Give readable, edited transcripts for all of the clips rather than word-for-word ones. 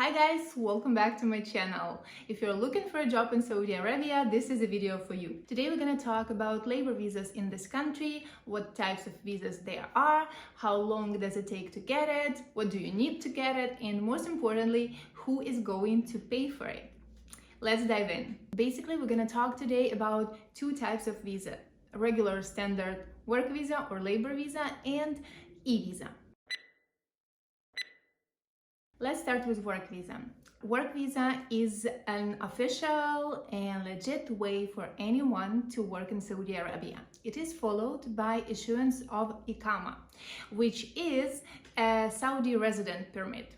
Hi guys, welcome back to my channel. If you're looking for a job in Saudi Arabia, this is a video for you. Today we're going to talk about labor visas in this country, what types of visas there are, how long does it take to get it, what do you need to get it, and most importantly, who is going to pay for it. Let's dive in. Basically, we're going to talk today about two types of visa: a regular standard work visa or labor visa and e-visa. Let's start with work visa. Work visa is an official and legit way for anyone to work in Saudi Arabia. It is followed by issuance of Iqama, which is a Saudi resident permit.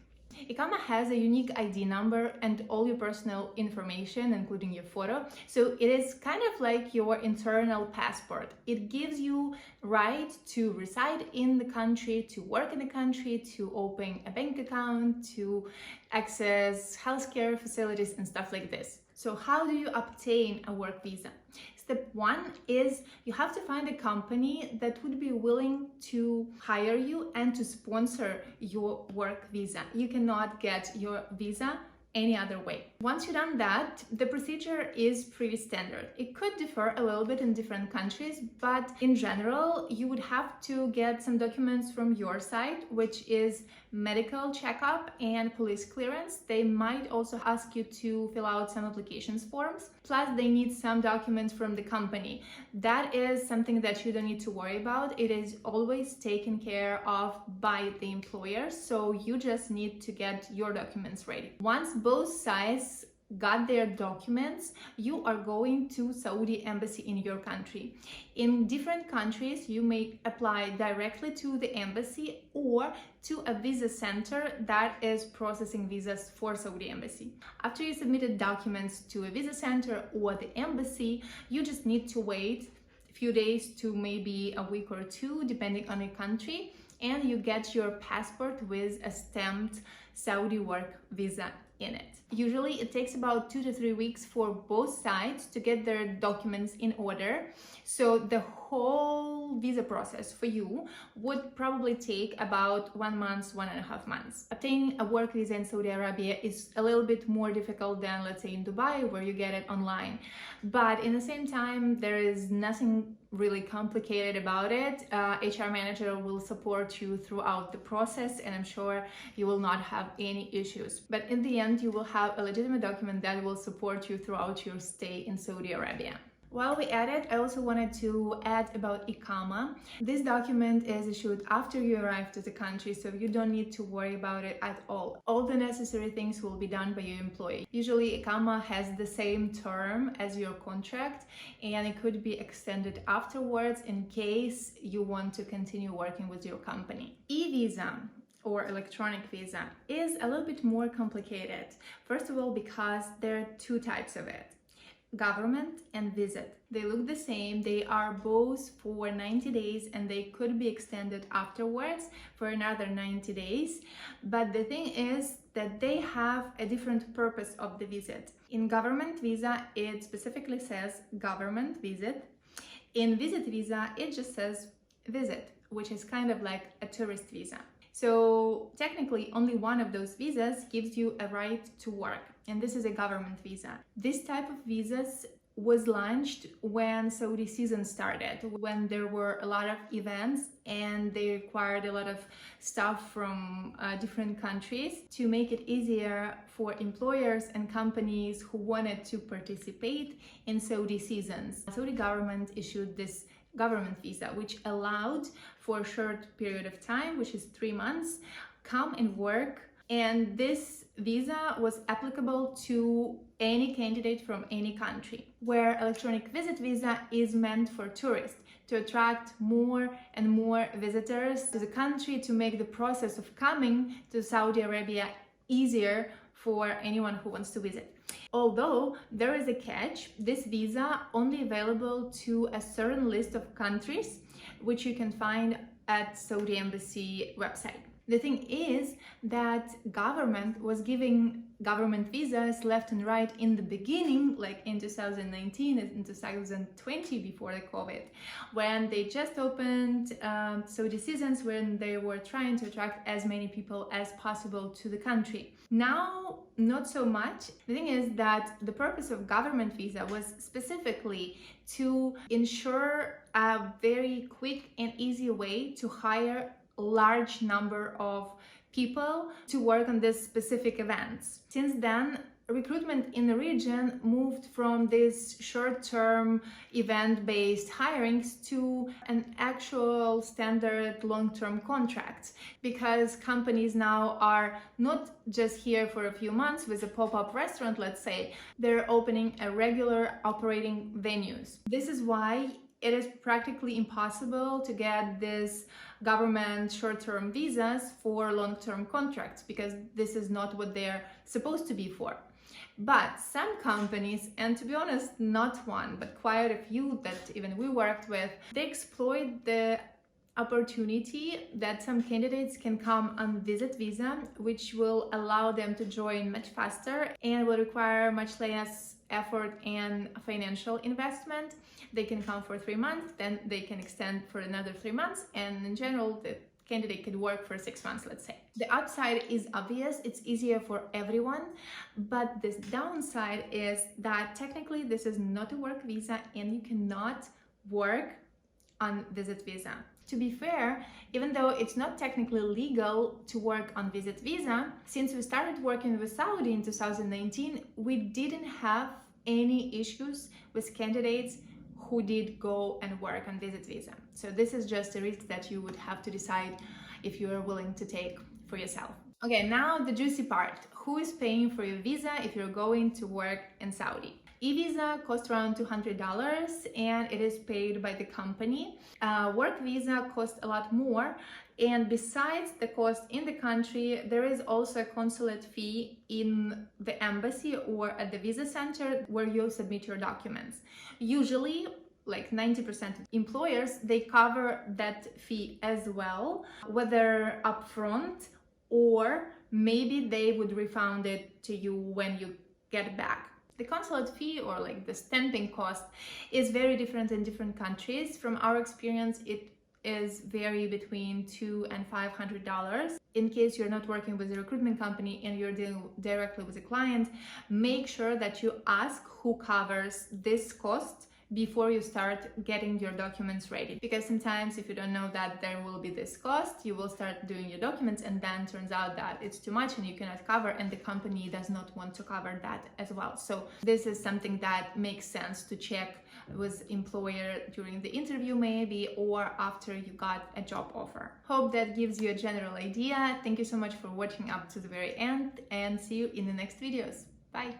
Iqama has a unique ID number and all your personal information, including your photo. So it is kind of like your internal passport. It gives you right to reside in the country, to work in the country, to open a bank account, to access healthcare facilities and stuff like this. So how do you obtain a work visa? Step one is you have to find a company that would be willing to hire you and to sponsor your work visa. You cannot get your visa any other way. Once you've done that, the procedure is pretty standard. It could differ a little bit in different countries, but in general, you would have to get some documents from your side, which is medical checkup and police clearance. They might also ask you to fill out some applications forms. Plus, they need some documents from the company. That is something that you don't need to worry about. It is always taken care of by the employer, so you just need to get your documents ready. Once both sides got their documents, you are going to Saudi embassy in your country. In different countries, you may apply directly to the embassy or to a visa center that is processing visas for Saudi embassy. After you submitted documents to a visa center or the embassy, you just need to wait a few days to maybe a week or two, depending on your country, and you get your passport with a stamped Saudi work visa in it. Usually it takes about 2 to 3 weeks for both sides to get their documents in order. So the whole visa process for you would probably take about 1 month, 1.5 months. Obtaining a work visa in Saudi Arabia is a little bit more difficult than, let's say, in Dubai, where you get it online. But in the same time, there is nothing really complicated about it. HR manager will support you throughout the process, and I'm sure you will not have any issues. But in the end, you will have a legitimate document that will support you throughout your stay in Saudi Arabia. While we at it, I also wanted to add about Iqama. This document is issued after you arrive to the country, so you don't need to worry about it at all. All the necessary things will be done by your employee. Usually Iqama has the same term as your contract, and it could be extended afterwards in case you want to continue working with your company. E-visa or electronic visa is a little bit more complicated. First of all, because there are two types of it: government and visit. They look the same. They are both for 90 days and they could be extended afterwards for another 90 days. But the thing is that they have a different purpose of the visit. In government visa, it specifically says government visit. In visit visa, it just says visit, which is kind of like a tourist visa. So technically only one of those visas gives you a right to work, and this is a government visa. This type of visas was launched when Saudi season started, when there were a lot of events and they required a lot of stuff from different countries to make it easier for employers and companies who wanted to participate in Saudi seasons. The Saudi government issued this government visa, which allowed for a short period of time, which is 3 months, come and work. And this visa was applicable to any candidate from any country, where electronic visit visa is meant for tourists, to attract more and more visitors to the country, to make the process of coming to Saudi Arabia easier for anyone who wants to visit. Although there is a catch, this visa only available to a certain list of countries, which you can find at Saudi Embassy website. The thing is that government was giving government visas left and right in the beginning, like in 2019 and in 2020 before the COVID, when they just opened Saudi seasons, when they were trying to attract as many people as possible to the country. Now not so much. The thing is that the purpose of government visa was specifically to ensure a very quick and easy way to hire a large number of people to work on these specific events. Since then, recruitment in the region moved from this short-term event-based hirings to an actual standard long-term contracts, because companies now are not just here for a few months with a pop-up restaurant, let's say. They're opening a regular operating venues. This is why it is practically impossible to get this government short-term visas for long-term contracts, because this is not what they're supposed to be for. But some companies, and to be honest, not one, but quite a few that even we worked with, they exploit the opportunity that some candidates can come on visit visa, which will allow them to join much faster and will require much less effort and financial investment. They can come for 3 months, then they can extend for another 3 months, and in general, the candidate could work for 6 months, let's say. The upside is obvious, it's easier for everyone, but this downside is that technically this is not a work visa and you cannot work on visit visa. To be fair, even though it's not technically legal to work on visit visa, since we started working with Saudi in 2019, we didn't have any issues with candidates who did go and work on visit visa. So this is just a risk that you would have to decide if you are willing to take for yourself. Okay, now the juicy part. Who is paying for your visa if you're going to work in Saudi? E-visa costs around $200 and it is paid by the company. Work visa costs a lot more, and besides the cost in the country, there is also a consulate fee in the embassy or at the visa center where you submit your documents. Usually, like 90% of employers, they cover that fee as well, whether upfront or maybe they would refund it to you when you get back. The consulate fee, or like the stamping cost, is very different in different countries. From our experience, it is vary between $200 and $500. In case you're not working with a recruitment company and you're dealing directly with a client, make sure that you ask who covers this cost before you start getting your documents ready, because sometimes if you don't know that there will be this cost, you will start doing your documents and then turns out that it's too much and you cannot cover, and the company does not want to cover that as well. So this is something that makes sense to check with employer during the interview maybe, or after you got a job offer. Hope that gives you a general idea. Thank you so much for watching up to the very end, and see you in the next videos. Bye!